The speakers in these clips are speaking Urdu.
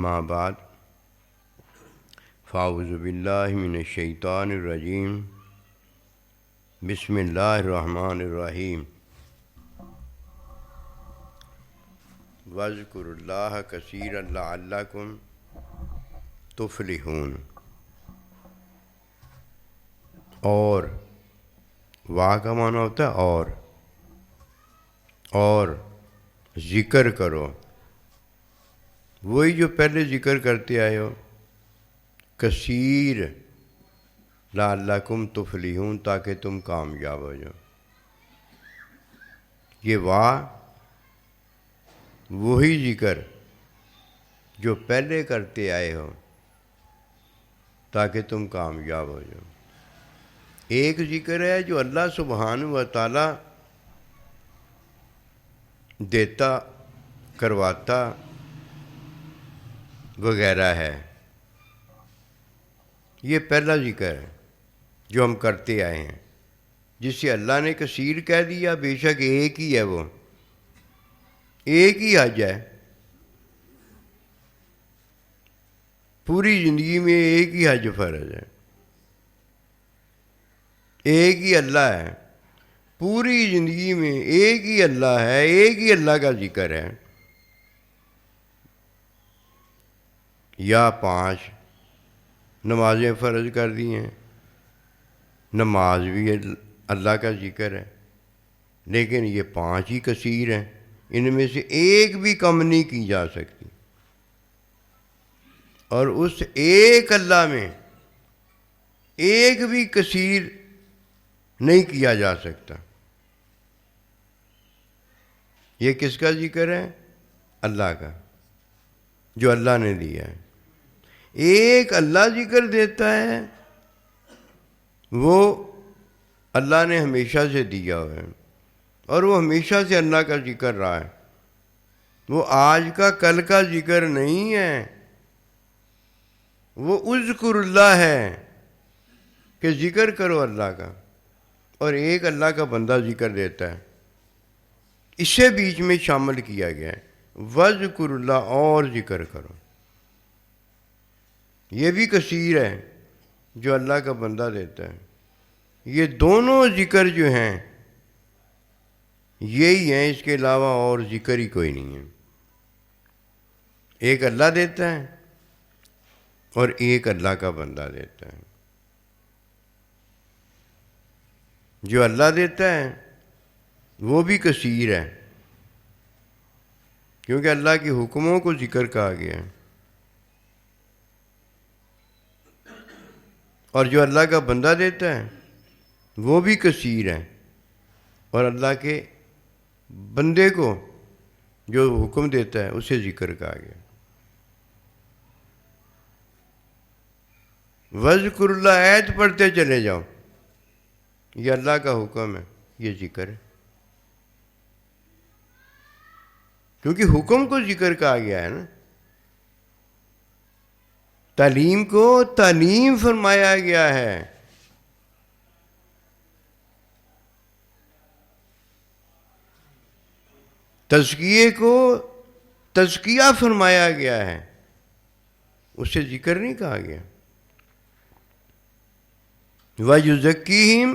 اما بعد فاعوذ باللہ من الشیطان الرجیم بسم اللہ الرحمن الرحیم واذکروا اللہ کثیرا لعلکم تفلحون. اور واہ کا معنی ہوتا ہے اور ذکر کرو، وہی جو پہلے ذکر کرتے آئے ہو، کثیر لعلکم تفلحون، تاکہ تم کامیاب ہو جاؤ. یہ واہ وہی ذکر جو پہلے کرتے آئے ہو تاکہ تم کامیاب ہو جاؤ. ایک ذکر ہے جو اللہ سبحانہ و تعالی دیتا، کرواتا وغیرہ ہے. یہ پہلا ذکر ہے جو ہم کرتے آئے ہیں، جس سے اللہ نے کثیر کہہ دیا. بے شک ایک ہی ہے، وہ ایک ہی حج ہے. پوری زندگی میں ایک ہی حج فرض ہے، ایک ہی اللہ ہے. پوری زندگی میں ایک ہی اللہ ہے، ایک ہی اللہ کا ذکر ہے. یا 5 نمازیں فرض کر دی ہیں، نماز بھی اللہ کا ذکر ہے، لیکن یہ 5 ہی کثیر ہیں. ان میں سے ایک بھی کم نہیں کی جا سکتی، اور اس ایک اللہ میں ایک بھی کثیر نہیں کیا جا سکتا. یہ کس کا ذکر ہے؟ اللہ کا، جو اللہ نے دیا ہے. ایک اللہ ذکر دیتا ہے، وہ اللہ نے ہمیشہ سے دیا ہوا ہے، اور وہ ہمیشہ سے اللہ کا ذکر رہا ہے. وہ آج کا کل کا ذکر نہیں ہے، وہ اذکر اللہ ہے کہ ذکر کرو اللہ کا. اور ایک اللہ کا بندہ ذکر دیتا ہے، اسے بیچ میں شامل کیا گیا ہے. وذکر اللہ، اور ذکر کرو. یہ بھی کثیر ہے جو اللہ کا بندہ دیتا ہے. یہ دونوں ذکر جو ہیں یہی ہیں، اس کے علاوہ اور ذکر ہی کوئی نہیں ہے. ایک اللہ دیتا ہے اور ایک اللہ کا بندہ دیتا ہے. جو اللہ دیتا ہے وہ بھی کثیر ہے، کیونکہ اللہ کے حکموں کو ذکر کہا گیا ہے. اور جو اللہ کا بندہ دیتا ہے وہ بھی کثیر ہے، اور اللہ کے بندے کو جو حکم دیتا ہے اسے ذکر کہا گیا. وذکر اللہ، آیت پڑھتے چلے جاؤ. یہ اللہ کا حکم ہے، یہ ذکر ہے، کیونکہ حکم کو ذکر کہا گیا ہے نا. تعلیم کو تعلیم فرمایا گیا ہے. تزکیے کو تزکیہ فرمایا گیا ہے، اسے ذکر نہیں کہا گیا. وَيُزَكِّيهِمْ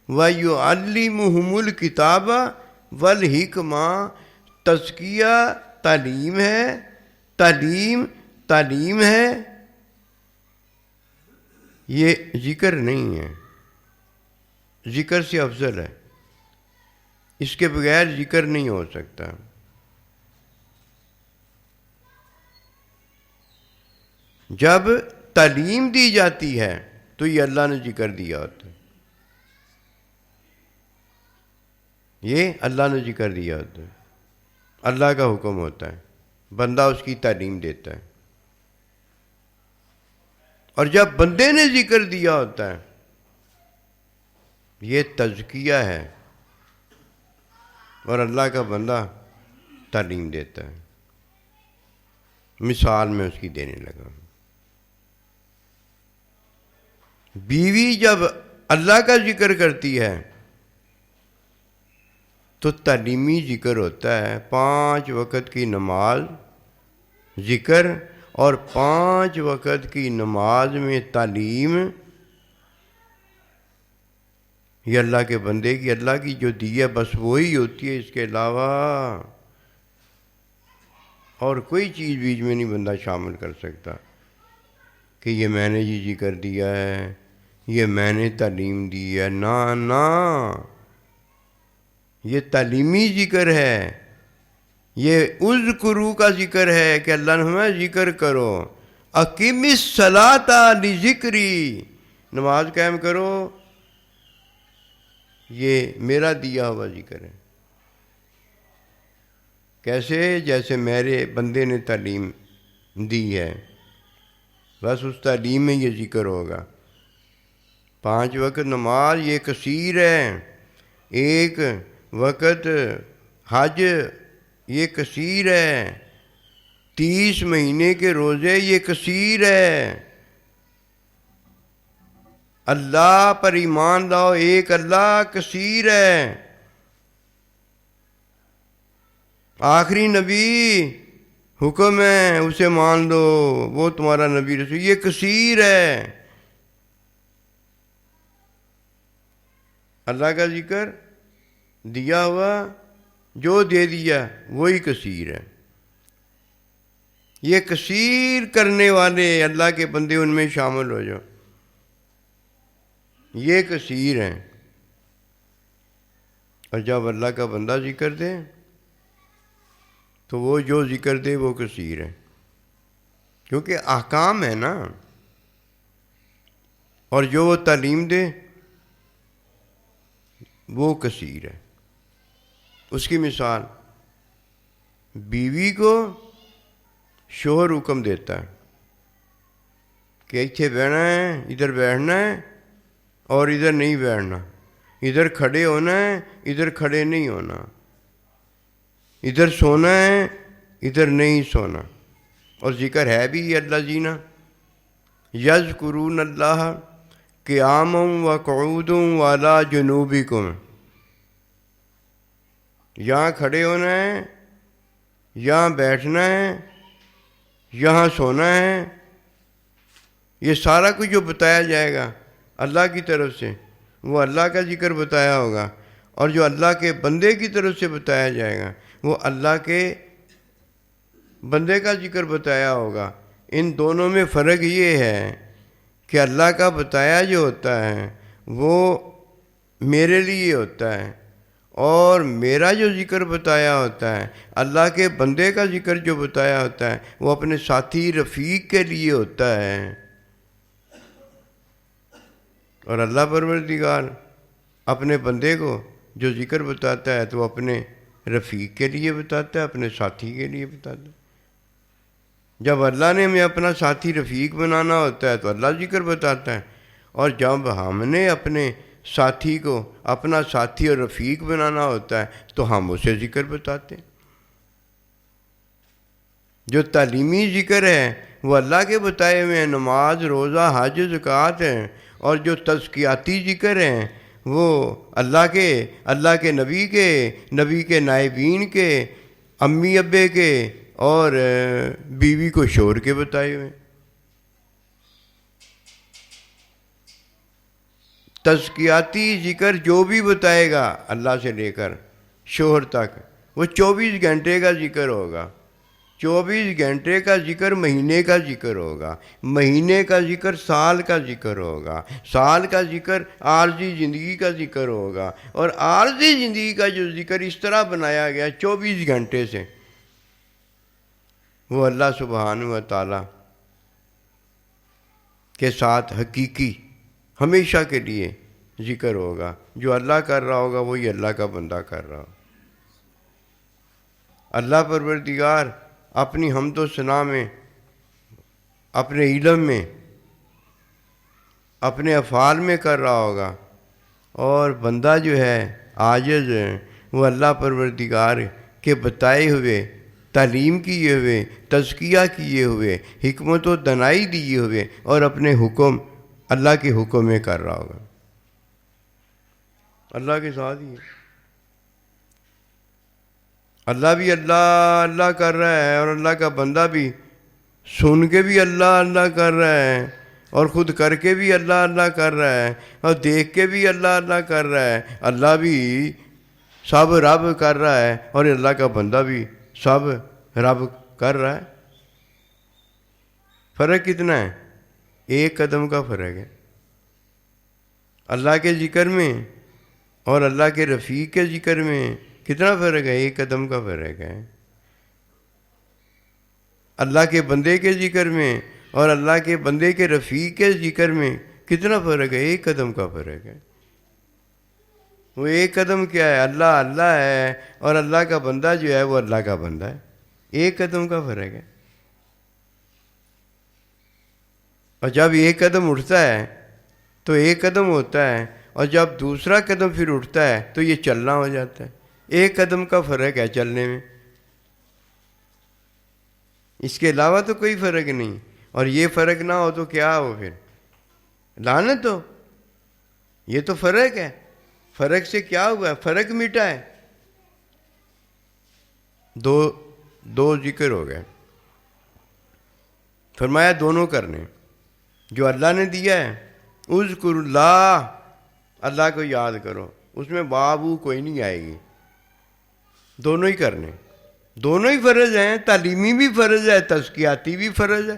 وَيُعَلِّمُهُمُ الْكِتَابَ وَالْحِكْمَةَ. تزکیہ تعلیم ہے، تعلیم ہے، یہ ذکر نہیں ہے. ذکر سے افضل ہے، اس کے بغیر ذکر نہیں ہو سکتا. جب تعلیم دی جاتی ہے تو یہ اللہ نے ذکر دیا ہوتا ہے، یہ اللہ نے ذکر دیا ہوتا ہے. اللہ کا حکم ہوتا ہے، بندہ اس کی تعلیم دیتا ہے. اور جب بندے نے ذکر دیا ہوتا ہے یہ تزکیہ ہے، اور اللہ کا بندہ تعلیم دیتا ہے. مثال میں اس کی دینے لگا. بیوی جب اللہ کا ذکر کرتی ہے تو تعلیمی ذکر ہوتا ہے. 5 وقت کی نماز، ذکر اور 5 وقت کی نماز میں تعلیم یہ اللہ کے بندے کی، اللہ کی جو دی ہے بس وہی ہوتی ہے، اس کے علاوہ اور کوئی چیز بیچ میں نہیں بندہ شامل کر سکتا کہ یہ میں نے جی کر دیا ہے، یہ میں نے تعلیم دی ہے، نہ یہ تعلیمی ذکر ہے، یہ اذکرو کا ذکر ہے کہ اللہ نے ہمیں ذکر کرو، اقیم الصلاۃ لذکری، نماز قائم کرو، یہ میرا دیا ہوا ذکر ہے۔ کیسے؟ جیسے میرے بندے نے تعلیم دی ہے، بس اس تعلیم میں یہ ذکر ہوگا۔ 5 وقت نماز یہ کثیر ہے، 1 وقت حج یہ کثیر ہے، 30 مہینے کے روزے یہ کثیر ہے۔ اللہ پر ایمان لاؤ، ایک اللہ کثیر ہے۔ آخری نبی حکم ہے اسے مان لو، وہ تمہارا نبی رسول، یہ کثیر ہے۔ اللہ کا ذکر دیا ہوا جو دے دیا وہی کثیر ہے۔ یہ کثیر کرنے والے اللہ کے بندے ان میں شامل ہو جاؤ، یہ کثیر ہیں۔ اور جب اللہ کا بندہ ذکر دے تو وہ جو ذکر دے وہ کثیر ہے، کیونکہ احکام ہے نا، اور جو وہ تعلیم دے وہ کثیر ہے۔ اس کی مثال، بیوی کو شوہر حکم دیتا ہے کہ اتنے بیٹھنا ہے، ادھر بیٹھنا ہے اور ادھر نہیں بیٹھنا، ادھر کھڑے ہونا ہے، ادھر کھڑے نہیں ہونا، ادھر سونا ہے، ادھر نہیں سونا۔ اور ذکر ہے بھی اللہ جینا، یذکرون اللہ قیاما وقعودا وعلی جنوبکم، یہاں کھڑے ہونا ہے، یہاں بیٹھنا ہے، یہاں سونا ہے، یہ سارا کچھ جو بتایا جائے گا اللہ کی طرف سے وہ اللہ کا ذکر بتایا ہوگا، اور جو اللہ کے بندے کی طرف سے بتایا جائے گا وہ اللہ کے بندے کا ذکر بتایا ہوگا۔ ان دونوں میں فرق یہ ہے کہ اللہ کا بتایا جو ہوتا ہے وہ میرے لیے ہوتا ہے، اور میرا جو ذکر بتایا ہوتا ہے، اللہ کے بندے کا ذکر جو بتایا ہوتا ہے وہ اپنے ساتھی رفیق کے لیے ہوتا ہے۔ اور اللہ پروردگار اپنے بندے کو جو ذکر بتاتا ہے تو وہ اپنے رفیق کے لیے بتاتا ہے، اپنے ساتھی کے لیے بتاتا ہے۔ جب اللہ نے ہمیں اپنا ساتھی رفیق بنانا ہوتا ہے تو اللہ ذکر بتاتا ہے، اور جب ہم نے اپنے ساتھی کو اپنا ساتھی اور رفیق بنانا ہوتا ہے تو ہم اسے ذکر بتاتے ہیں۔ جو تعلیمی ذکر ہے وہ اللہ کے بتائے ہوئے ہیں، نماز، روزہ، حج، زکوٰۃ ہیں، اور جو تزکیاتی ذکر ہیں وہ اللہ کے نبی کے نائبین کے، امی ابے کے اور بیوی کو شوہر کے بتائے ہوئے۔ تزکیاتی ذکر جو بھی بتائے گا اللہ سے لے کر شوہر تک وہ 24 گھنٹے کا ذکر ہوگا۔ 24 گھنٹے کا ذکر مہینے کا ذکر ہوگا، مہینے کا ذکر سال کا ذکر ہوگا، سال کا ذکر عارضی زندگی کا ذکر ہوگا، اور عارضی زندگی کا جو ذکر اس طرح بنایا گیا 24 گھنٹے سے، وہ اللہ سبحانہ و تعالیٰ کے ساتھ حقیقی ہمیشہ کے لیے ذکر ہوگا۔ جو اللہ کر رہا ہوگا وہی اللہ کا بندہ کر رہا ہوگا۔ اللہ پروردگار اپنی حمد و ثنا میں، اپنے علم میں، اپنے افعال میں کر رہا ہوگا، اور بندہ جو ہے عاجز ہے وہ اللہ پروردگار کے بتائے ہوئے، تعلیم کیے ہوئے، تزکیہ کیے ہوئے، حکمت و دانائی دیے ہوئے اور اپنے حکم اللہ کے حکم میں کر رہا ہوگا۔ اللہ کے ساتھ ہی ہے، اللہ بھی اللہ کر رہا ہے، اور اللہ کا بندہ بھی سن کے بھی اللہ اللہ کر رہا ہے، اور خود کر کے بھی اللہ اللہ کر رہا ہے، اور دیکھ کے بھی اللہ اللہ کر رہا ہے۔ اللہ بھی سب رب کر رہا ہے، اور اللہ کا بندہ بھی سب رب کر رہا ہے۔ فرق کتنا ہے؟ ایک قدم کا فرق ہے۔ اللہ کے ذکر میں اور اللہ کے رفیق کے ذکر میں کتنا فرق ہے؟ ایک قدم کا فرق ہے۔ اللہ کے بندے کے ذکر میں اور اللہ کے بندے کے رفیق کے ذکر میں کتنا فرق ہے؟ ایک قدم کا فرق ہے۔ وہ ایک قدم کیا ہے؟ اللہ اللہ ہے، اور اللہ کا بندہ جو ہے وہ اللہ کا بندہ ہے۔ ایک قدم کا فرق ہے۔ اور جب ایک قدم اٹھتا ہے تو ایک قدم ہوتا ہے، اور جب دوسرا قدم پھر اٹھتا ہے تو یہ چلنا ہو جاتا ہے۔ ایک قدم کا فرق ہے چلنے میں، اس کے علاوہ تو کوئی فرق نہیں۔ اور یہ فرق نہ ہو تو کیا ہو پھر؟ لعنت ہو۔ یہ تو فرق ہے۔ فرق سے کیا ہوا ہے؟ فرق مٹا ہے۔ دو ذکر ہو گئے۔ فرمایا دونوں کرنے، جو اللہ نے دیا ہے، اذکر اللہ، اللہ کو یاد کرو، اس میں بابو کوئی نہیں آئے گی۔ دونوں ہی کرنے، دونوں ہی فرض ہیں، تعلیمی بھی فرض ہے، تزکیاتی بھی فرض ہے،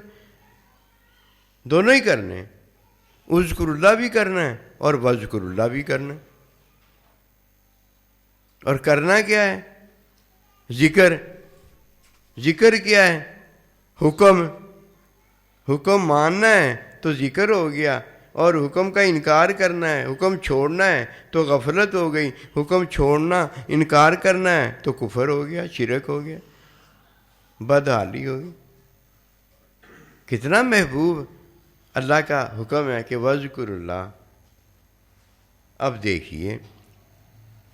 دونوں ہی کرنے۔ اذکر اللہ بھی کرنا ہے اور وذکر اللہ بھی کرنا ہے۔ اور کرنا کیا ہے؟ ذکر۔ ذکر کیا ہے؟ حکم۔ حکم ماننا ہے تو ذکر ہو گیا، اور حکم کا انکار کرنا ہے، حکم چھوڑنا ہے تو غفلت ہو گئی، حکم چھوڑنا انکار کرنا ہے تو کفر ہو گیا، شرک ہو گیا، بدحالی ہوگی۔ کتنا محبوب اللہ کا حکم ہے کہ وذکر اللہ۔ اب دیکھیے،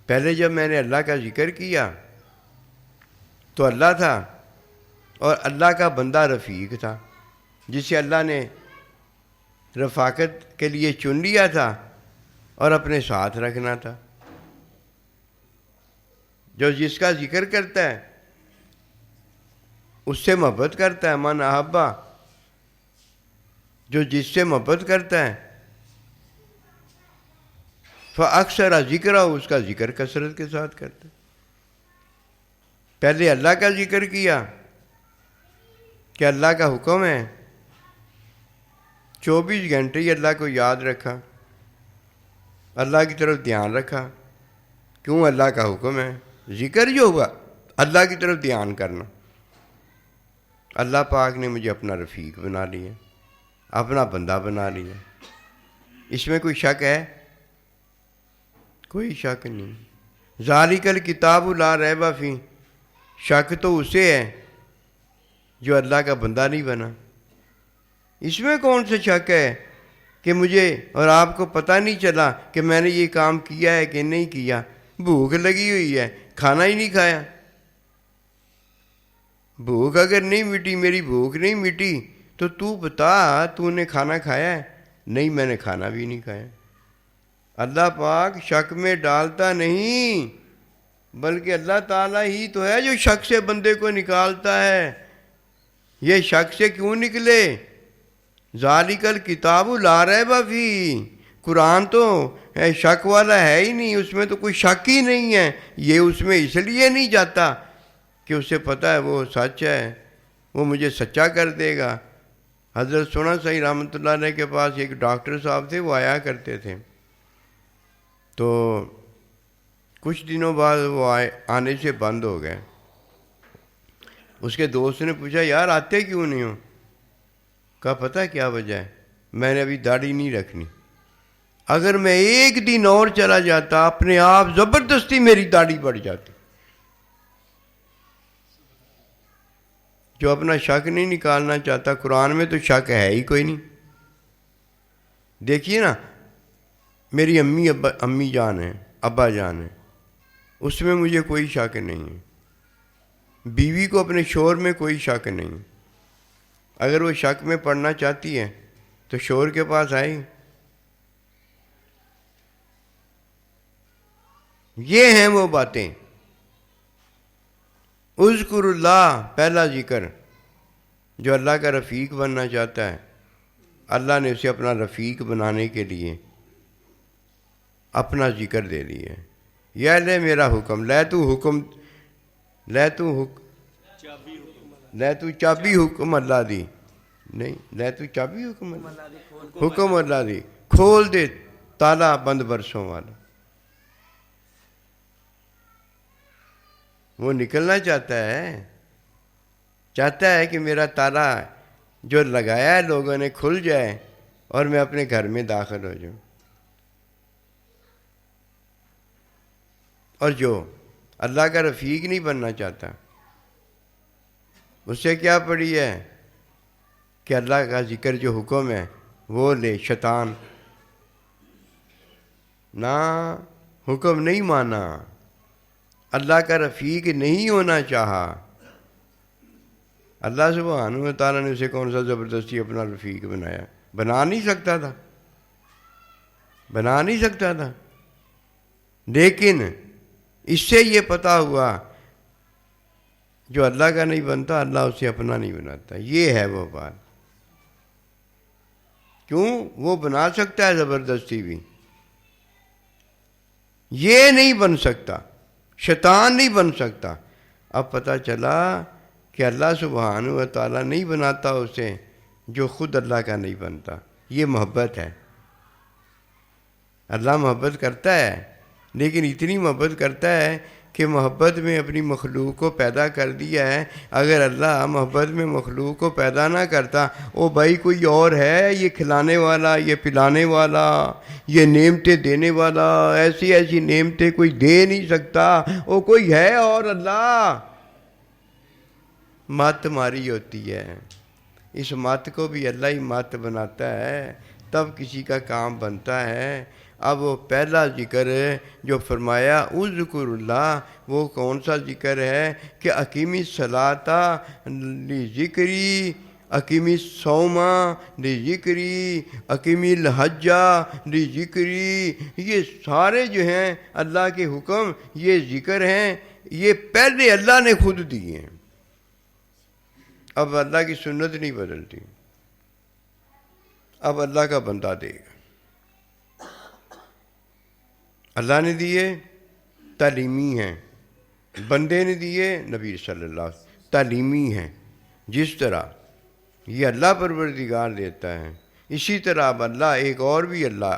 پہلے جب میں نے اللہ کا ذکر کیا تو اللہ تھا، اور اللہ کا بندہ رفیق تھا، جسے اللہ نے رفاقت کے لیے چن لیا تھا اور اپنے ساتھ رکھنا تھا۔ جو جس کا ذکر کرتا ہے اس سے محبت کرتا ہے، من احبا، جو جس سے محبت کرتا ہے فاکثر ذکر، اس کا ذکر کثرت کے ساتھ کرتا ہے۔ پہلے اللہ کا ذکر کیا کہ اللہ کا حکم ہے، 24 گھنٹے ہی اللہ کو یاد رکھا، اللہ کی طرف دھیان رکھا۔ کیوں؟ اللہ کا حکم ہے۔ ذکر جو ہوا اللہ کی طرف دھیان کرنا۔ اللہ پاک نے مجھے اپنا رفیق بنا لیا، اپنا بندہ بنا لیا۔ اس میں کوئی شک ہے؟ کوئی شک نہیں۔ ذالک الکتاب لا ریب فیہ، شک تو اسے ہے جو اللہ کا بندہ نہیں بنا۔ اس میں کون سا شک ہے کہ مجھے اور آپ کو پتہ نہیں چلا کہ میں نے یہ کام کیا ہے کہ نہیں کیا؟ بھوک لگی ہوئی ہے، کھانا ہی نہیں کھایا۔ بھوک اگر نہیں مٹی، میری بھوک نہیں مٹی، تو بتا تو نے کھانا کھایا ہے؟ نہیں، میں نے کھانا بھی نہیں کھایا۔ اللہ پاک شک میں ڈالتا نہیں، بلکہ اللہ تعالیٰ ہی تو ہے جو شک سے بندے کو نکالتا ہے۔ یہ شک سے کیوں نکلے؟ ذالک الکتاب لا ریب فیہ، قرآن تو شک والا ہے ہی نہیں، اس میں تو کوئی شک ہی نہیں ہے۔ یہ اس میں اس لیے نہیں جاتا کہ اسے پتہ ہے وہ سچ ہے، وہ مجھے سچا کر دے گا۔ حضرت سونا صحیح رحمۃ اللہ علیہ کے پاس ایک ڈاکٹر صاحب تھے، وہ آیا کرتے تھے، تو کچھ دنوں بعد وہ آنے سے بند ہو گئے۔ اس کے دوست نے پوچھا، یار آتے کیوں نہیں ہو؟ کہا پتہ کیا وجہ ہے؟ میں نے ابھی داڑھی نہیں رکھنی، اگر میں ایک دن اور چلا جاتا اپنے آپ زبردستی میری داڑھی بڑھ جاتی۔ جو اپنا شک نہیں نکالنا چاہتا، قرآن میں تو شک ہے ہی کوئی نہیں۔ دیکھیے نا، میری امی جان ہے، ابا جان ہے، اس میں مجھے کوئی شک نہیں ہے۔ بیوی کو اپنے شوہر میں کوئی شک نہیں۔ اگر وہ شک میں پڑنا چاہتی ہے تو شوہر کے پاس آئی۔ یہ ہیں وہ باتیں۔ اذکر اللہ، پہلا ذکر، جو اللہ کا رفیق بننا چاہتا ہے، اللہ نے اسے اپنا رفیق بنانے کے لیے اپنا ذکر دے دیا ہے۔ یا لے میرا حکم، لے تو چابی حکم اللہ دی، نہیں لے تو چابی حکم اللہ دی، کھول دے تالا بند برسوں والا۔ وہ نکلنا چاہتا ہے کہ میرا تالا جو لگایا ہے لوگوں نے کھل جائے اور میں اپنے گھر میں داخل ہو جاؤں۔ اور جو اللہ کا رفیق نہیں بننا چاہتا، اس سے کیا پڑی ہے کہ اللہ کا ذکر جو حکم ہے وہ لے، شیطان نہ حکم نہیں مانا، اللہ کا رفیق نہیں ہونا چاہا۔ اللہ سبحانہ و تعالیٰ نے اسے کون سا زبردستی اپنا رفیق بنایا؟ بنا نہیں سکتا تھا، لیکن اس سے یہ پتہ ہوا جو اللہ کا نہیں بنتا اللہ اسے اپنا نہیں بناتا۔ یہ ہے وہ بات۔ کیوں؟ وہ بنا سکتا ہے زبردستی بھی، یہ نہیں بن سکتا، شیطان نہیں بن سکتا۔ اب پتہ چلا کہ اللہ سبحانہ و تعالیٰ نہیں بناتا اسے جو خود اللہ کا نہیں بنتا۔ یہ محبت ہے۔ اللہ محبت کرتا ہے، لیکن اتنی محبت کرتا ہے کہ محبت میں اپنی مخلوق کو پیدا کر دیا ہے۔ اگر اللہ محبت میں مخلوق کو پیدا نہ کرتا، او بھائی کوئی اور ہے یہ کھلانے والا، یہ پلانے والا، یہ نعمتیں دینے والا، ایسی نعمتیں کوئی دے نہیں سکتا، او کوئی ہے اور اللہ۔ مت ماری ہوتی ہے، اس مت کو بھی اللہ ہی مت بناتا ہے، تب کسی کا کام بنتا ہے۔ اب وہ پہلا ذکر جو فرمایا اذکر اللہ، وہ کون سا ذکر ہے کہ اقیمی الصلاۃ لذکری، اقیمی الصوم لذکری، اقیمی الحج لذکری، یہ سارے جو ہیں اللہ کے حکم، یہ ذکر ہیں، یہ پہلے اللہ نے خود دیے ہیں۔ اب اللہ کی سنت نہیں بدلتی، اب اللہ کا بندہ دے گا۔ اللہ نے دیے تعلیمی ہیں، بندے نے دیے نبی صلی اللہ علیہ وسلم تعلیمی ہیں۔ جس طرح یہ اللہ پروردگار دیتا ہے، اسی طرح اب اللہ ایک اور بھی اللہ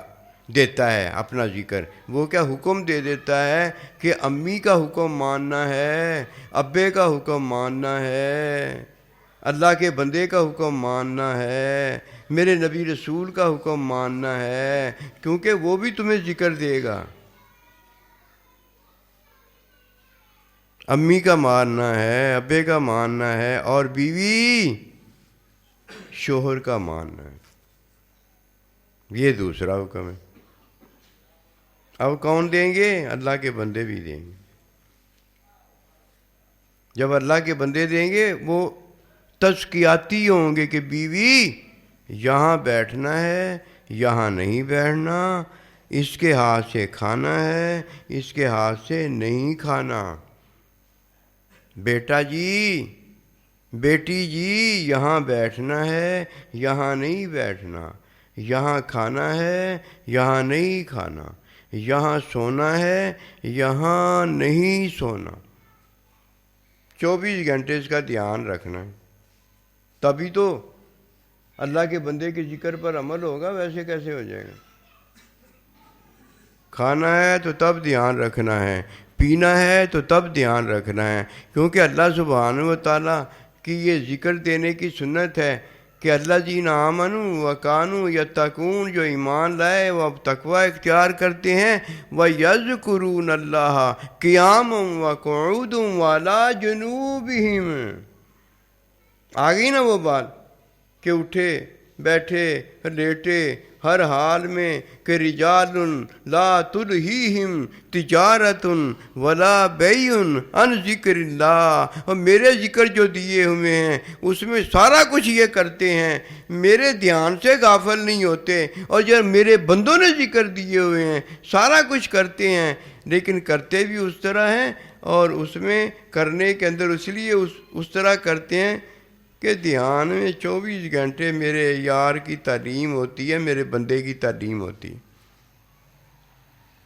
دیتا ہے اپنا ذکر۔ وہ کیا حکم دے دیتا ہے کہ امی کا حکم ماننا ہے، ابے کا حکم ماننا ہے، اللہ کے بندے کا حکم ماننا ہے، میرے نبی رسول کا حکم ماننا ہے، کیونکہ وہ بھی تمہیں ذکر دے گا۔ امی کا ماننا ہے، ابے کا ماننا ہے، اور بیوی شوہر کا ماننا ہے، یہ دوسرا حکم ہے۔ اب کون دیں گے؟ اللہ کے بندے بھی دیں گے۔ جب اللہ کے بندے دیں گے وہ تزکیاتی ہوں گے کہ بیوی یہاں بیٹھنا ہے، یہاں نہیں بیٹھنا، اس کے ہاتھ سے کھانا ہے، اس کے ہاتھ سے نہیں کھانا، بیٹا جی بیٹی جی یہاں بیٹھنا ہے، یہاں نہیں بیٹھنا، یہاں کھانا ہے، یہاں نہیں کھانا، یہاں سونا ہے، یہاں نہیں سونا۔ 24 گھنٹے اس کا دھیان رکھنا ہے، تبھی تو اللہ کے بندے کے ذکر پر عمل ہوگا، ویسے کیسے ہو جائے گا؟ کھانا ہے تو تب دھیان رکھنا ہے، پینا ہے تو تب دھیان رکھنا ہے، کیونکہ اللہ سبحانہ و تعالیٰ کی یہ ذکر دینے کی سنت ہے کہ اللہ جین آمنوا وکانوا یتقون، جو ایمان لائے وہ اب تقوی اختیار کرتے ہیں، وَيَذْكُرُونَ اللَّهَ قِيَامًا وَقُعُودًا وَعَلَىٰ جُنُوبِهِمْ۔ آ گئی نا وہ بات کہ اٹھے بیٹھے لیٹے ہر حال میں، کہ رجال لا تلہیہم تجارت ولا بیع عن ذکر اللہ، اور میرے ذکر جو دیے ہوئے ہیں اس میں سارا کچھ یہ کرتے ہیں، میرے دھیان سے غافل نہیں ہوتے، اور جب میرے بندوں نے ذکر دیے ہوئے ہیں سارا کچھ کرتے ہیں، لیکن کرتے بھی اس طرح ہیں، اور اس میں کرنے کے اندر اس لیے اس طرح کرتے ہیں کہ دھیان میں 24 گھنٹے میرے یار کی تعلیم ہوتی ہے، میرے بندے کی تعلیم ہوتی ہے۔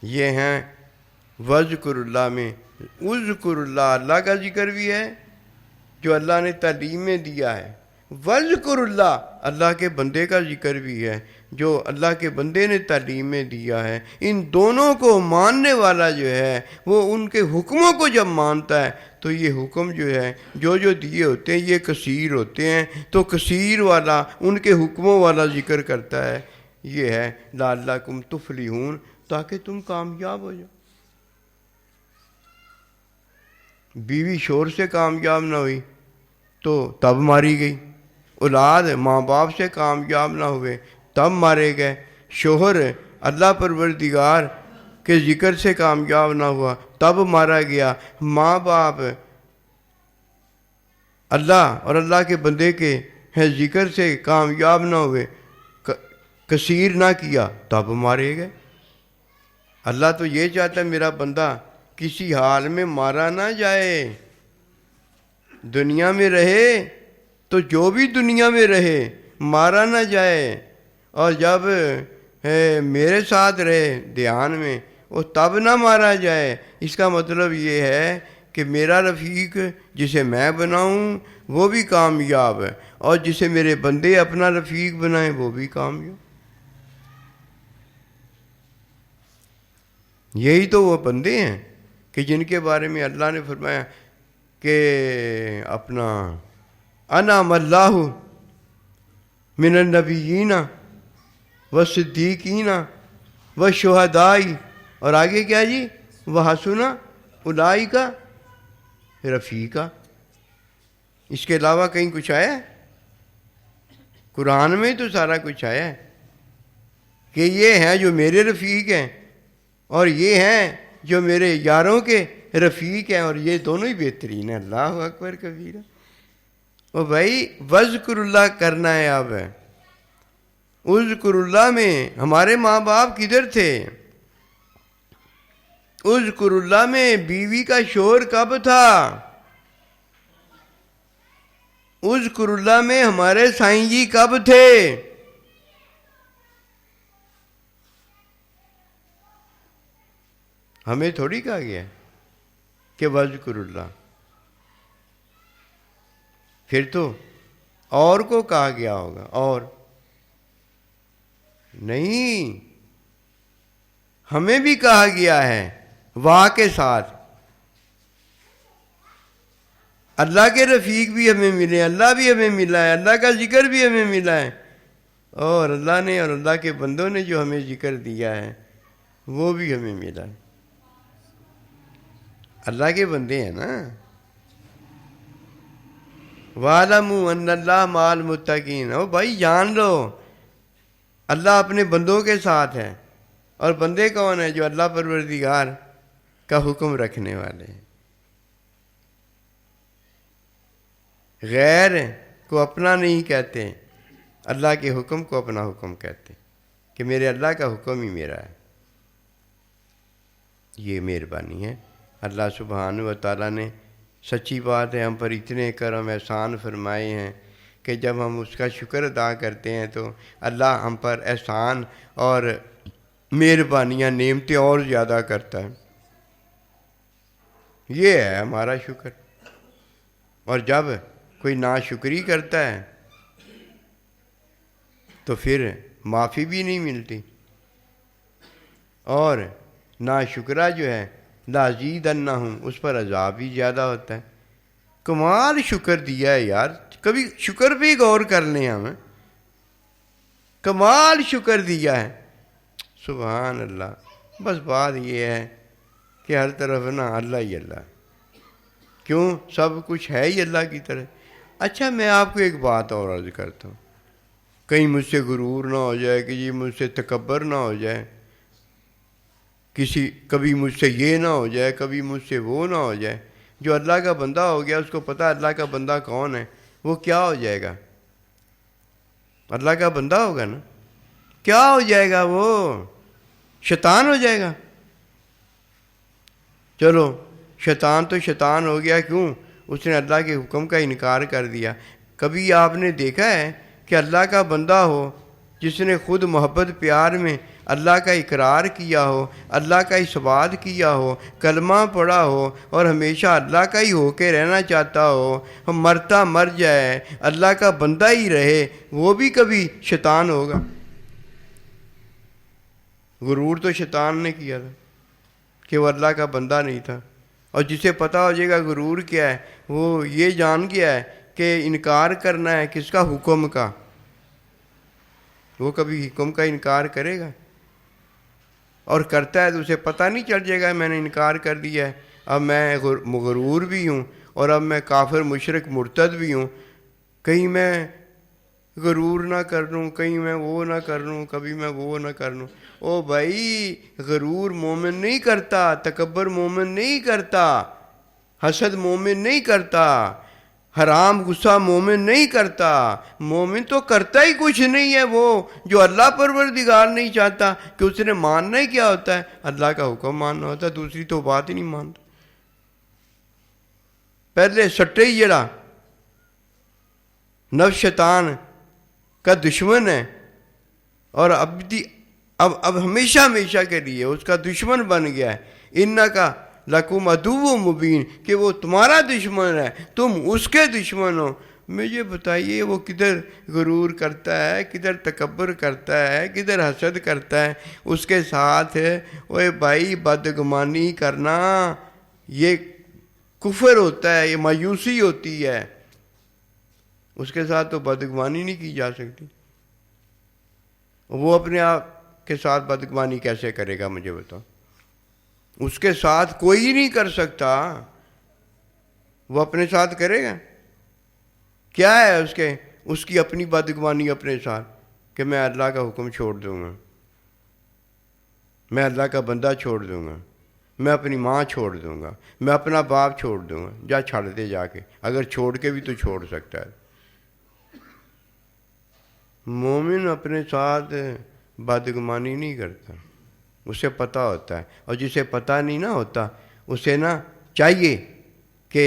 یہ ہیں وذکر اللہ میں، اذکر اللہ، اللہ کا ذکر بھی ہے جو اللہ نے تعلیم میں دیا ہے، وذکر اللہ، اللہ کے بندے کا ذکر بھی ہے جو اللہ کے بندے نے تعلیم میں دیا ہے۔ ان دونوں کو ماننے والا جو ہے وہ ان کے حکموں کو جب مانتا ہے تو یہ حکم جو ہے جو دیے ہوتے ہیں یہ کثیر ہوتے ہیں، تو کثیر والا، ان کے حکموں والا ذکر کرتا ہے۔ یہ ہے لعلکم تفلحون، تاکہ تم کامیاب ہو جاؤ۔ بیوی شور سے کامیاب نہ ہوئی تو تب ماری گئی، اولاد ماں باپ سے کامیاب نہ ہوئے تب مارے گئے، شوہر اللہ پروردگار کے ذکر سے کامیاب نہ ہوا تب مارا گیا، ماں باپ اللہ اور اللہ کے بندے کے ذکر سے کامیاب نہ ہوئے، کثیر نہ کیا تب مارے گئے۔ اللہ تو یہ چاہتا ہے میرا بندہ کسی حال میں مارا نہ جائے، دنیا میں رہے تو جو بھی دنیا میں رہے مارا نہ جائے، اور جب میرے ساتھ رہے دھیان میں وہ تب نہ مارا جائے۔ اس کا مطلب یہ ہے کہ میرا رفیق جسے میں بناؤں وہ بھی کامیاب ہے، اور جسے میرے بندے اپنا رفیق بنائیں وہ بھی کامیاب۔ یہی تو وہ بندے ہیں کہ جن کے بارے میں اللہ نے فرمایا کہ اپنا انعم اللہ من النبیین والصدیقین والشہداء، اور آگے کیا جی، وحسن اولئک رفیقا۔ اس کے علاوہ کہیں کچھ آیا ہے؟ قرآن میں تو سارا کچھ آیا ہے کہ یہ ہیں جو میرے رفیق ہیں، اور یہ ہیں جو میرے یاروں کے رفیق ہیں، اور یہ دونوں ہی بہترین ہیں۔ اللہ اکبر کبیرہ۔ اور بھائی وذکر اللہ کرنا ہے اب۔ اذکر اللہ میں ہمارے ماں باپ کدھر تھے؟ اذکر اللہ میں بیوی کا شوہر کب تھا؟ اذکر اللہ میں ہمارے سائیں جی کب تھے؟ ہمیں تھوڑی کہا گیا کہ وذکر اللہ، پھر تو اور کو کہا گیا ہوگا، اور نہیں، ہمیں بھی کہا گیا ہے واہ کے ساتھ۔ اللہ کے رفیق بھی ہمیں ملے، اللہ بھی ہمیں ملا ہے، اللہ کا ذکر بھی ہمیں ملا ہے، اور اللہ نے اور اللہ کے بندوں نے جو ہمیں ذکر دیا ہے وہ بھی ہمیں ملا ہے۔ اللہ کے بندے ہیں نا۔ وَاعْلَمُوا أَنَّ اللَّهَ مَعَ الْمُتَّقِينَ، او بھائی جان لو اللہ اپنے بندوں کے ساتھ ہے، اور بندے کون ہیں؟ جو اللہ پروردگار کا حکم رکھنے والے ہیں، غیر کو اپنا نہیں کہتے، اللہ کے حکم کو اپنا حکم کہتے کہ میرے اللہ کا حکم ہی میرا ہے۔ یہ مہربانی ہے اللہ سبحانہ و تعالیٰ نے، سچی بات ہے ہم پر اتنے کرم احسان فرمائے ہیں کہ جب ہم اس کا شکر ادا کرتے ہیں تو اللہ ہم پر احسان اور مہربانیاں، نعمتیں اور زیادہ کرتا ہے۔ یہ ہے ہمارا شکر۔ اور جب کوئی ناشکری کرتا ہے تو پھر معافی بھی نہیں ملتی، اور ناشکرا جو ہے لازیدنہم، اس پر عذاب بھی زیادہ ہوتا ہے۔ کمال شکر دیا ہے یار، کبھی شکر پہ غور کر لیں ہمیں، کمال شکر دیا ہے، سبحان اللہ۔ بس بات یہ ہے کہ ہر طرف نا اللہ ہی اللہ، کیوں؟ سب کچھ ہے ہی اللہ کی طرح۔ اچھا میں آپ کو ایک بات اور عرض کرتا ہوں، کہیں مجھ سے غرور نہ ہو جائے کہ جی مجھ سے تکبر نہ ہو جائے، کبھی مجھ سے یہ نہ ہو جائے، کبھی مجھ سے وہ نہ ہو جائے۔ جو اللہ کا بندہ ہو گیا اس کو پتہ اللہ کا بندہ کون ہے، وہ کیا ہو جائے گا؟ اللہ کا بندہ ہوگا نا، کیا ہو جائے گا؟ وہ شیطان ہو جائے گا۔ چلو شیطان تو شیطان ہو گیا، کیوں؟ اس نے اللہ کے حکم کا انکار کر دیا۔ کبھی آپ نے دیکھا ہے کہ اللہ کا بندہ ہو جس نے خود محبت پیار میں اللہ کا اقرار کیا ہو، اللہ کا اثبات کیا ہو، کلمہ پڑھا ہو اور ہمیشہ اللہ کا ہی ہو کے رہنا چاہتا ہو، ہم مرتا مر جائے اللہ کا بندہ ہی رہے، وہ بھی کبھی شیطان ہوگا؟ غرور تو شیطان نے کیا تھا کہ وہ اللہ کا بندہ نہیں تھا، اور جسے پتہ ہو جائے گا غرور کیا ہے، وہ یہ جان گیا ہے کہ انکار کرنا ہے کس کا؟ حکم کا۔ وہ کبھی حکم کا انکار کرے گا؟ اور کرتا ہے تو اسے پتہ نہیں چل جائے گا میں نے انکار کر دیا ہے، اب میں غرور بھی ہوں اور اب میں کافر مشرک مرتد بھی ہوں، کہیں میں غرور نہ کر لوں، کہیں میں وہ نہ کر لوں، کبھی میں وہ نہ کر لوں۔ او بھائی، غرور مومن نہیں کرتا، تکبر مومن نہیں کرتا، حسد مومن نہیں کرتا، حرام غصہ مومن نہیں کرتا۔ مومن تو کرتا ہی کچھ نہیں ہے، وہ جو اللہ پروردگار نہیں چاہتا کہ اس نے ماننا ہی کیا ہوتا ہے؟ اللہ کا حکم ماننا ہوتا ہے، دوسری تو بات ہی نہیں مانتا۔ پہلے سٹے ہی جڑا نفس شیطان کا دشمن ہے، اور اب ہمیشہ ہمیشہ کے لیے اس کا دشمن بن گیا ہے۔ انکا لکم عدو مبین، کہ وہ تمہارا دشمن ہے، تم اس کے دشمن ہو۔ مجھے بتائیے وہ کدھر غرور کرتا ہے، کدھر تکبر کرتا ہے، کدھر حسد کرتا ہے؟ اس کے ساتھ اوے بھائی بدگمانی کرنا یہ کفر ہوتا ہے، یہ مایوسی ہوتی ہے، اس کے ساتھ تو بدگمانی نہیں کی جا سکتی۔ وہ اپنے آپ کے ساتھ بدگمانی کیسے کرے گا مجھے بتاؤ؟ اس کے ساتھ کوئی نہیں کر سکتا، وہ اپنے ساتھ کرے گا؟ کیا ہے اس کی اپنی بدگمانی اپنے ساتھ کہ میں اللہ کا حکم چھوڑ دوں گا، میں اللہ کا بندہ چھوڑ دوں گا، میں اپنی ماں چھوڑ دوں گا، میں اپنا باپ چھوڑ دوں گا۔ جا چھڑ دے جا کے، اگر چھوڑ کے بھی تو چھوڑ سکتا ہے۔ مومن اپنے ساتھ بدگمانی نہیں کرتا، اسے پتہ ہوتا ہے، اور جسے پتہ نہیں نہ ہوتا اسے نا چاہیے کہ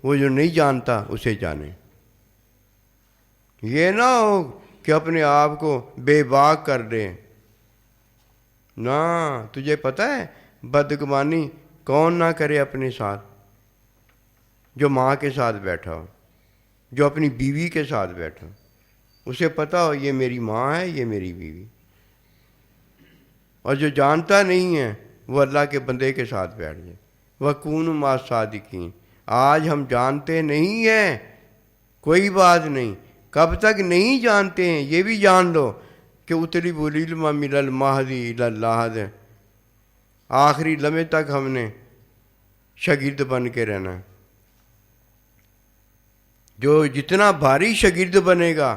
وہ جو نہیں جانتا اسے جانے۔ یہ نہ ہو کہ اپنے آپ کو بے باک کر دے۔ نہ، تجھے پتہ ہے بدگمانی کون نہ کرے اپنے ساتھ؟ جو ماں کے ساتھ بیٹھا ہو، جو اپنی بیوی کے ساتھ بیٹھا ہو، اسے پتہ ہو یہ میری ماں ہے، یہ میری بیوی۔ اور جو جانتا نہیں ہے وہ اللہ کے بندے کے ساتھ بیٹھ جائے۔ وَكُونُوا مَعَ الصَّادِقِينَ۔ آج ہم جانتے نہیں ہیں، کوئی بات نہیں، کب تک نہیں جانتے ہیں یہ بھی جان لو کہ اُطْلِبُ الْعِلْمَ مِنَ الْمَهْدِ إِلَى اللَّحْدِ، آخری لمحے تک ہم نے شاگرد بن کے رہنا ہے۔ جو جتنا بھاری شاگرد بنے گا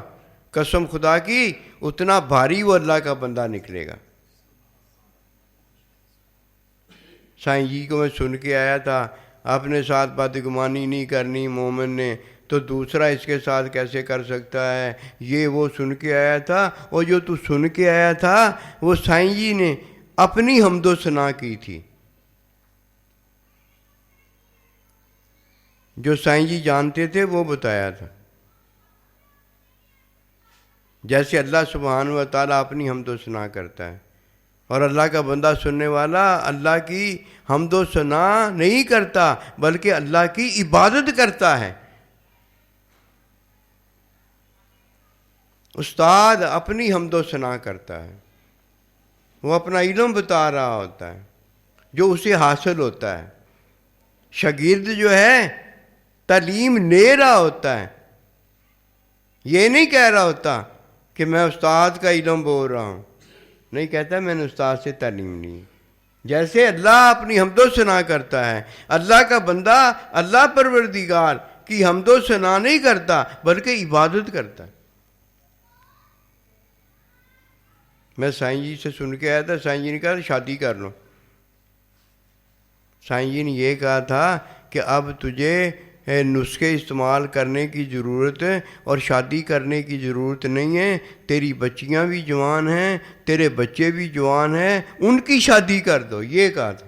قسم خدا کی اتنا بھاری وہ اللہ کا بندہ نکلے گا۔ سائیں جی کو میں سن کے آیا تھا، اپنے ساتھ بدگمانی نہیں کرنی مومن نے، تو دوسرا اس کے ساتھ کیسے کر سکتا ہے؟ یہ وہ سن کے آیا تھا، اور جو تو سن کے آیا تھا وہ سائیں جی نے اپنی حمد و ثنا کی تھی۔ جو سائیں جی جانتے تھے وہ بتایا تھا۔ جیسے اللہ سبحانہ و تعالیٰ اپنی حمد و ثنا کرتا ہے، اور اللہ کا بندہ سننے والا اللہ کی حمد و ثنا نہیں کرتا بلکہ اللہ کی عبادت کرتا ہے۔ استاد اپنی حمد و ثنا کرتا ہے، وہ اپنا علم بتا رہا ہوتا ہے جو اسے حاصل ہوتا ہے۔ شاگرد جو ہے تعلیم لے رہا ہوتا ہے، یہ نہیں کہہ رہا ہوتا کہ میں استاد کا علم بول رہا ہوں، نہیں کہتا میں نے استاد سے تعلیم لی۔ جیسے اللہ اپنی حمد و ثنا کرتا ہے، اللہ کا بندہ اللہ پروردگار کی حمد و ثنا نہیں کرتا بلکہ عبادت کرتا ہے۔ میں سائیں جی سے سن کے آیا تھا، سائیں جی نے کہا شادی کر لو۔ سائیں جی نے یہ کہا تھا کہ اب تجھے نسخے استعمال کرنے کی ضرورت ہے اور شادی کرنے کی ضرورت نہیں ہے، تیری بچیاں بھی جوان ہیں، تیرے بچے بھی جوان ہیں، ان کی شادی کر دو، یہ کہا تھا۔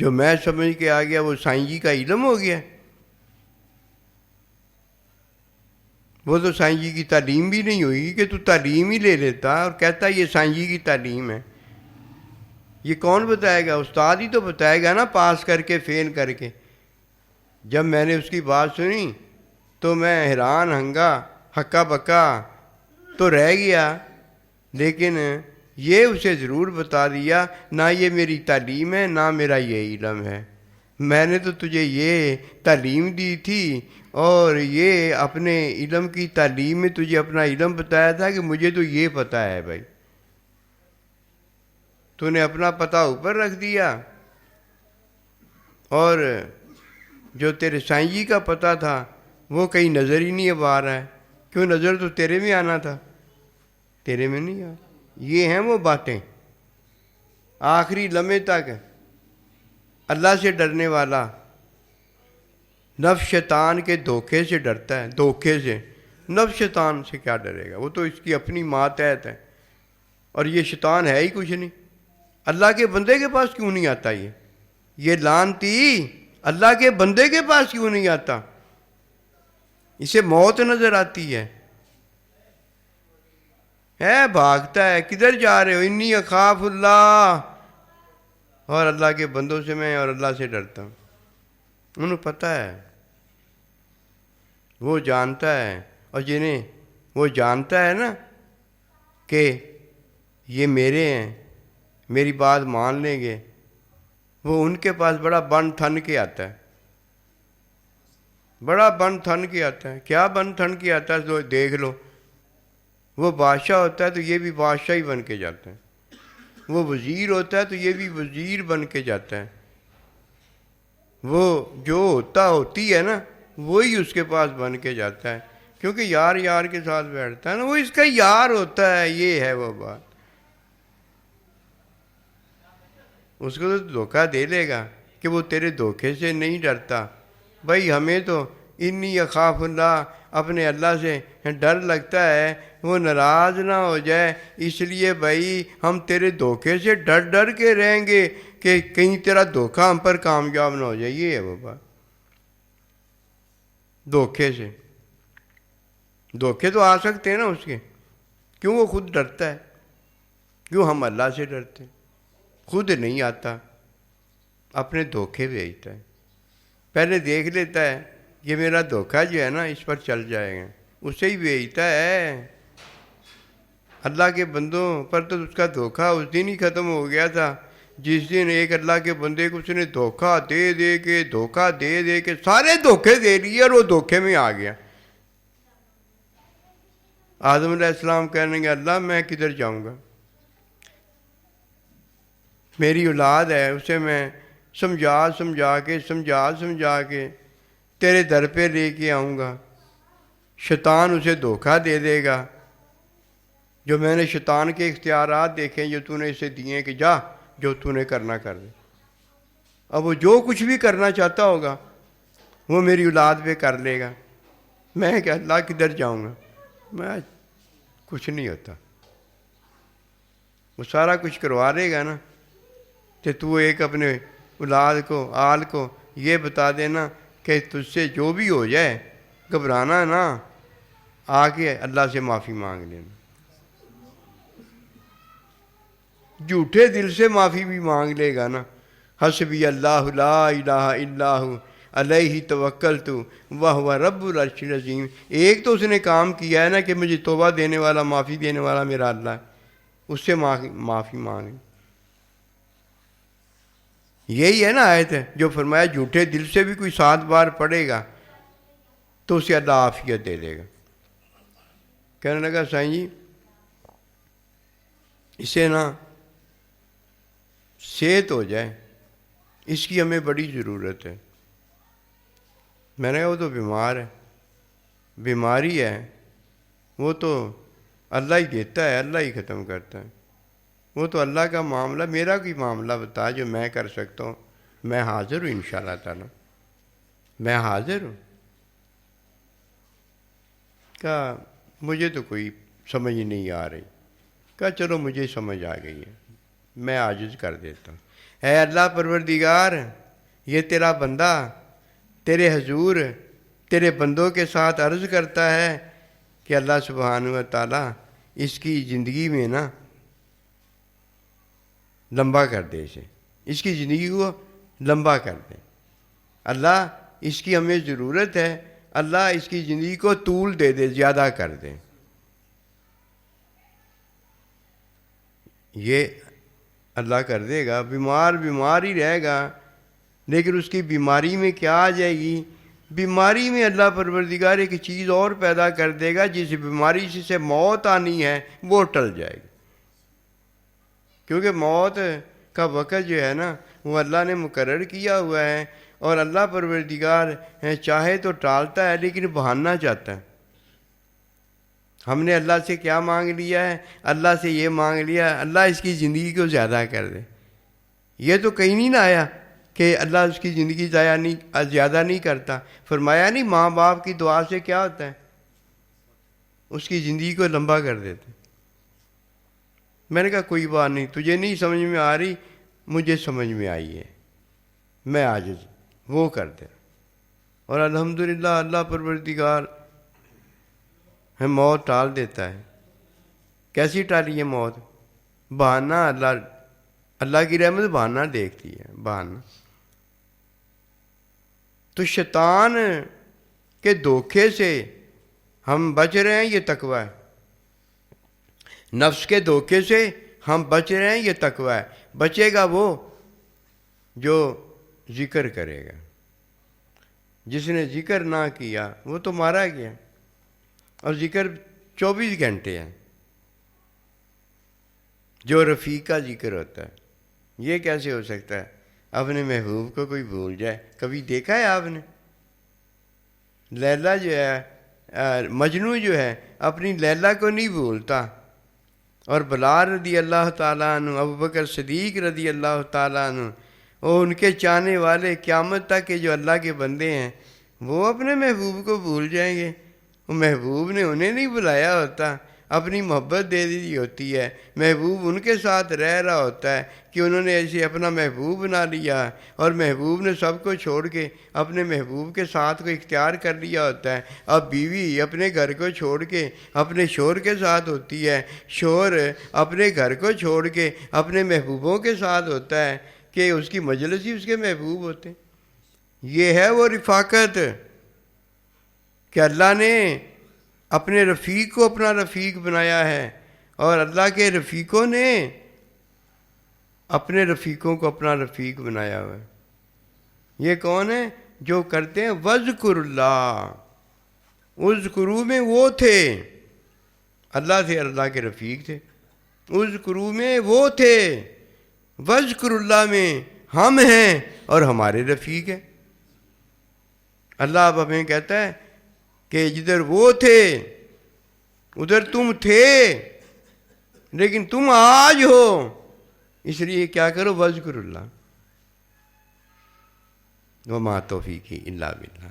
جو میں سمجھ کے آ گیا وہ سائیں جی کا علم ہو گیا. وہ تو سائیں جی کی تعلیم بھی نہیں ہوئی کہ تو تعلیم ہی لے لیتا اور کہتا یہ سائیں جی کی تعلیم ہے. یہ کون بتائے گا؟ استاد ہی تو بتائے گا نا، پاس کر کے فیل کر کے. جب میں نے اس کی بات سنی تو میں حیران ہنگا ہکا بکا تو رہ گیا، لیکن یہ اسے ضرور بتا دیا نہ یہ میری تعلیم ہے نہ میرا یہ علم ہے. میں نے تو تجھے یہ تعلیم دی تھی اور یہ اپنے علم کی تعلیم میں تجھے اپنا علم بتایا تھا کہ مجھے تو یہ پتہ ہے بھائی. تو نے اپنا پتہ اوپر رکھ دیا اور جو تیرے سائیں جی کا پتہ تھا وہ کہیں نظر ہی نہیں اب آ رہا ہے. کیوں؟ نظر تو تیرے میں آنا تھا، تیرے میں نہیں آ. یہ ہیں وہ باتیں. آخری لمحے تک اللہ سے ڈرنے والا نفس شیطان کے دھوکے سے ڈرتا ہے. دھوکے سے نفس شیطان سے کیا ڈرے گا؟ وہ تو اس کی اپنی ماتحت ہے اور یہ شیطان ہے ہی کچھ نہیں. اللہ کے بندے کے پاس کیوں نہیں آتا؟ یہ لعنتی اللہ کے بندے کے پاس کیوں نہیں آتا؟ اسے موت نظر آتی ہے بھاگتا ہے. کدھر جا رہے ہو؟ انی اخاف اللہ. اور اللہ کے بندوں سے میں اور اللہ سے ڈرتا ہوں. انہوں پتہ ہے، وہ جانتا ہے. اور جنہیں وہ جانتا ہے نا کہ یہ میرے ہیں، میری بات مان لیں گے، وہ ان کے پاس بڑا بن تھن کے آتا ہے. بڑا بن تھن کے آتا ہے. کیا بن تھن کے آتا ہے؟ تو دیکھ لو. وہ بادشاہ ہوتا ہے تو یہ بھی بادشاہ ہی بن کے جاتا ہے. وہ وزیر ہوتا ہے تو یہ بھی وزیر بن کے جاتا ہے. وہ جو ہوتی ہے نا وہی اس کے پاس بن کے جاتا ہے، کیونکہ یار یار کے ساتھ بیٹھتا ہے نا، وہ اس کا یار ہوتا ہے. یہ ہے وہ بات. اس کو تو دھوکہ دے لے گا کہ وہ تیرے دھوکے سے نہیں ڈرتا. بھائی ہمیں تو انی اخاف اللہ، اپنے اللہ سے ڈر لگتا ہے وہ ناراض نہ ہو جائے، اس لیے بھائی ہم تیرے دھوکے سے ڈر ڈر کے رہیں گے کہ کہیں تیرا دھوکہ ہم پر کامیاب نہ ہو جائے. یہ ہے وہ بات. دھوکے سے دھوکے تو آ سکتے ہیں نا اس کے. کیوں؟ وہ خود ڈرتا ہے. کیوں؟ ہم اللہ سے ڈرتے ہیں. خود نہیں آتا، اپنے دھوکے بھیجتا ہے. پہلے دیکھ لیتا ہے یہ میرا دھوکہ جو ہے نا اس پر چل جائے گا، اسے ہی بھیجتا ہے. اللہ کے بندوں پر تو اس کا دھوکہ اس دن ہی ختم ہو گیا تھا جس دن ایک اللہ کے بندے کو اس نے دھوکہ دے کے سارے دھوکے دے لیے اور وہ دھوکے میں آ گیا. آدم علیہ السلام کہنے گے اللہ میں کدھر جاؤں گا؟ میری اولاد ہے، اسے میں سمجھا کے تیرے در پہ لے کے آؤں گا. شیطان اسے دھوکہ دے دے گا. جو میں نے شیطان کے اختیارات دیکھے جو تو نے اسے دیے کہ جا جو تو نے کرنا کر دے. اب وہ جو کچھ بھی کرنا چاہتا ہوگا وہ میری اولاد پہ کر لے گا. میں کہ اللہ کدھر جاؤں گا؟ میں کچھ نہیں ہوتا. وہ سارا کچھ کروا لے گا نا. کہ تو ایک اپنے اولاد کو آل کو یہ بتا دینا کہ تجھ سے جو بھی ہو جائے گھبرانا نا، آ کے اللہ سے معافی مانگ لینا. جھوٹے دل سے معافی بھی مانگ لے گا نا. حسبی اللہ لا الہ الا ہو علیہ توکلت وہو رب العرش العظیم. ایک تو اس نے کام کیا ہے نا کہ مجھے توبہ دینے والا معافی دینے والا میرا اللہ ہے، اس سے معافی مانگ. یہی ہے نا آیت ہے جو فرمایا جھوٹے دل سے بھی کوئی 7 بار پڑھے گا تو اسے اللہ عافیت دے دے گا. کہنے لگا سائیں جی اسے نا صحت ہو جائے، اس کی ہمیں بڑی ضرورت ہے. میں نے کہا وہ تو بیمار ہے. بیماری ہے وہ تو اللہ ہی دیتا ہے، اللہ ہی ختم کرتا ہے. وہ تو اللہ کا معاملہ. میرا کوئی معاملہ بتا جو میں کر سکتا ہوں. میں حاضر ہوں انشاءاللہ تعالی، میں حاضر ہوں. کہا مجھے تو کوئی سمجھ نہیں آ رہی. کہا چلو مجھے سمجھ آ گئی ہے، میں عاجز کر دیتا ہوں. اے اللہ پروردگار، یہ تیرا بندہ تیرے حضور تیرے بندوں کے ساتھ عرض کرتا ہے کہ اللہ سبحانہ و تعالیٰ اس کی زندگی میں نا لمبا کر دے، اس کی زندگی کو لمبا کر دے، اللہ اس کی ہمیں ضرورت ہے، اللہ اس کی زندگی کو طول دے دے، زیادہ کر دے۔ یہ اللہ کر دے گا، بیمار ہی رہے گا، لیکن اس کی بیماری میں کیا آ جائے گی؟ بیماری میں اللہ پروردگار ایک چیز اور پیدا کر دے گا، جس بیماری سے موت آنی ہے وہ ٹل جائے گی، کیونکہ موت کا وقت جو ہے نا وہ اللہ نے مقرر کیا ہوا ہے، اور اللہ پروردگار چاہے تو ٹالتا ہے لیکن بہاننا چاہتا ہے۔ ہم نے اللہ سے کیا مانگ لیا ہے؟ اللہ سے یہ مانگ لیا ہے اللہ اس کی زندگی کو زیادہ کر دے۔ یہ تو کہیں نہیں نہ آیا کہ اللہ اس کی زندگی زیادہ نہیں کرتا، فرمایا نہیں ماں باپ کی دعا سے کیا ہوتا ہے؟ اس کی زندگی کو لمبا کر دیتے۔ میں نے کہا کوئی بات نہیں، تجھے نہیں سمجھ میں آ رہی، مجھے سمجھ میں آئی ہے، میں عاجز وہ کر دے۔ اور الحمدللہ اللہ پروردگار موت ٹال دیتا ہے۔ کیسی ٹالی ہے موت؟ بہانہ، اللہ کی رحمت بہانہ دیکھتی ہے، بہانہ۔ تو شیطان کے دھوکے سے ہم بچ رہے ہیں، یہ تقوی ہے۔ نفس کے دھوکے سے ہم بچ رہے ہیں، یہ تقوی ہے۔ بچے گا وہ جو ذکر کرے گا، جس نے ذکر نہ کیا وہ تو مارا گیا۔ اور ذکر 24 گھنٹے ہے، جو رفیق کا ذکر ہوتا ہے۔ یہ کیسے ہو سکتا ہے اپنے محبوب کو کوئی بھول جائے؟ کبھی دیکھا ہے آپ نے؟ لیلا جو ہے، مجنو جو ہے اپنی لیلا کو نہیں بھولتا، اور بلال رضی اللہ تعالیٰ عنہ، ابوبکر صدیق رضی اللہ تعالیٰ عنہ، اور ان کے چاہنے والے قیامت تک کے جو اللہ کے بندے ہیں، وہ اپنے محبوب کو بھول جائیں گے؟ وہ محبوب نے انہیں نہیں بلایا ہوتا، اپنی محبت دے دی ہوتی ہے، محبوب ان کے ساتھ رہ رہا ہوتا ہے کہ انہوں نے ایسے اپنا محبوب بنا لیا، اور محبوب نے سب کو چھوڑ کے اپنے محبوب کے ساتھ کو اختیار کر لیا ہوتا ہے۔ اب بیوی اپنے گھر کو چھوڑ کے اپنے شوہر کے ساتھ ہوتی ہے، شوہر اپنے گھر کو چھوڑ کے اپنے محبوبوں کے ساتھ ہوتا ہے کہ اس کی مجلس ہی اس کے محبوب ہوتے ہیں۔ یہ ہے وہ رفاقت کہ اللہ نے اپنے رفیق کو اپنا رفیق بنایا ہے، اور اللہ کے رفیقوں نے اپنے رفیقوں کو اپنا رفیق بنایا ہوا ہے۔ یہ کون ہے؟ جو کرتے ہیں وذکر اللہ، اذکروا میں وہ تھے، اللہ تھے، اللہ کے رفیق تھے۔ اذکروا میں وہ تھے، وذکر اللہ میں ہم ہیں اور ہمارے رفیق ہیں۔ اللہ اب ہمیں کہتا ہے کہ جدھر وہ تھے ادھر تم تھے، لیکن تم آج ہو، اس لیے کیا کرو؟ وذکر اللہ، وما توفیقی الا باللہ۔